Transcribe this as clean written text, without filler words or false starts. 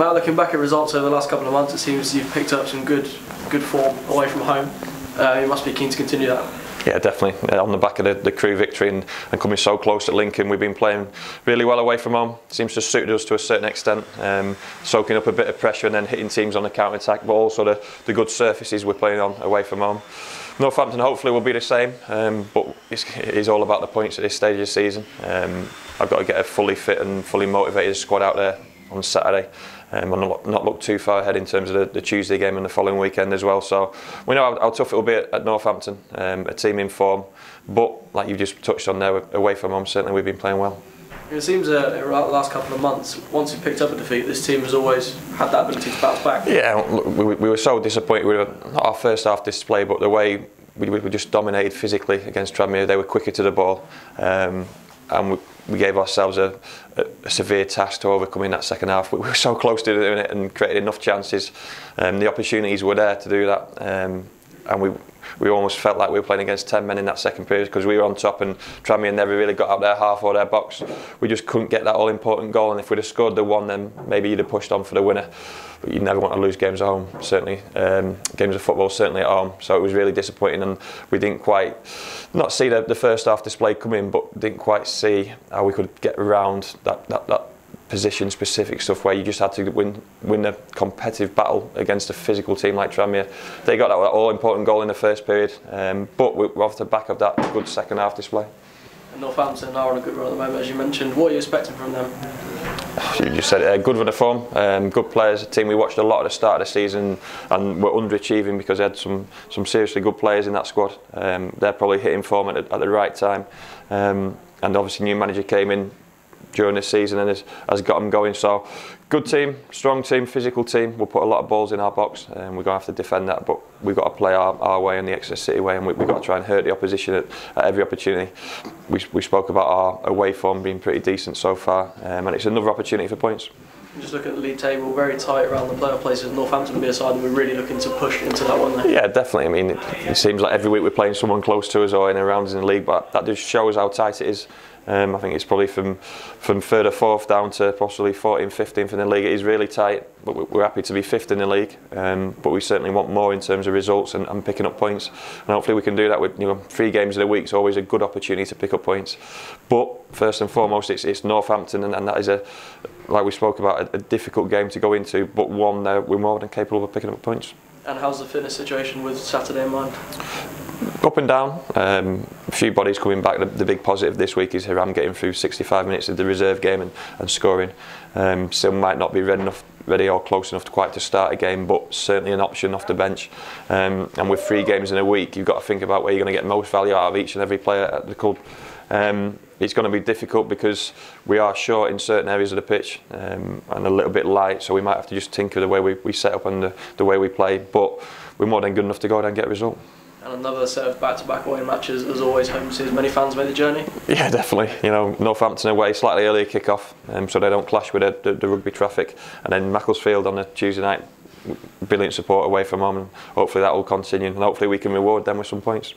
Now looking back at results over the last couple of months, it seems you've picked up some good form away from home. You must be keen to continue that. Yeah, definitely. On the back of the Crewe victory and coming so close at Lincoln, we've been playing really well away from home. Seems to suit us to a certain extent, soaking up a bit of pressure and then hitting teams on the counter-attack, but also the good surfaces we're playing on away from home. Northampton hopefully will be the same, but it is all about the points at this stage of the season. I've got to get a fully fit and fully motivated squad out there on Saturday. And not look too far ahead in terms of the Tuesday game and the following weekend as well. So we know how tough it will be at Northampton, a team in form. But like you just touched on there, away from home, certainly we've been playing well. It seems the last couple of months, once you picked up a defeat, this team has always had that ability to bounce back. Yeah, we were so disappointed with not our first half display, but the way we just dominated physically against Tranmere. They were quicker to the ball. And we gave ourselves a severe task to overcome in that second half. We were so close to doing it and created enough chances. The opportunities were there to do that, and we almost felt like we were playing against 10 men in that second period because we were on top and Tranmere never really got out their half or their box. We just couldn't get that all-important goal, and if we'd have scored the one, then maybe you'd have pushed on for the winner. But you never want to lose games at home, certainly. Games of football, certainly at home. So it was really disappointing, and we didn't quite, not see the first half display come in, but didn't quite see how we could get around that position-specific stuff where you just had to win a competitive battle against a physical team like Tranmere. They got that all-important goal in the first period, but we're off the back of that good second half display. And Northampton are on a good run at the moment, as you mentioned. What are you expecting from them? You just said it, good run of form, good players, a team we watched a lot at the start of the season and were underachieving because they had some seriously good players in that squad. They're probably hitting form at the right time, and obviously new manager came in during this season and has got them going. So good team, strong team, physical team. We'll put a lot of balls in our box and we're going to have to defend that, but we've got to play our way and the Exeter City way, and we've got to try and hurt the opposition at every opportunity. We spoke about our away form being pretty decent so far, and it's another opportunity for points. Just look at the league table, very tight around the playoff places. Northampton will be a side that we're really looking to push into that one there. Yeah, definitely. I mean, it seems like every week we're playing someone close to us or in around us in the league, but that just shows how tight it is. I think it's probably from third or fourth down to possibly 14th, 15th in the league. It is really tight, but we're happy to be fifth in the league. But we certainly want more in terms of results and picking up points. And hopefully we can do that with 3 games in a week. It's always a good opportunity to pick up points. But first and foremost, it's Northampton, and that is like we spoke about, a difficult game to go into, but one that we're more than capable of picking up points. And how's the fitness situation with Saturday in mind? Up and down. A few bodies coming back. The big positive this week is Hiram getting through 65 minutes of the reserve game and scoring. Some might not be ready or close enough to start a game, but certainly an option off the bench. And with 3 games in a week, you've got to think about where you're going to get most value out of each and every player at the club. It's going to be difficult because we are short in certain areas of the pitch and a little bit light, so we might have to just tinker the way we set up and the way we play, but we're more than good enough to go out and get a result. And another set of back-to-back away matches, as always, home to see as many fans make the journey? Yeah, definitely. Northampton away, slightly earlier kick-off, so they don't clash with the rugby traffic. And then Macclesfield on a Tuesday night, brilliant support away from home, and hopefully that will continue, and hopefully we can reward them with some points.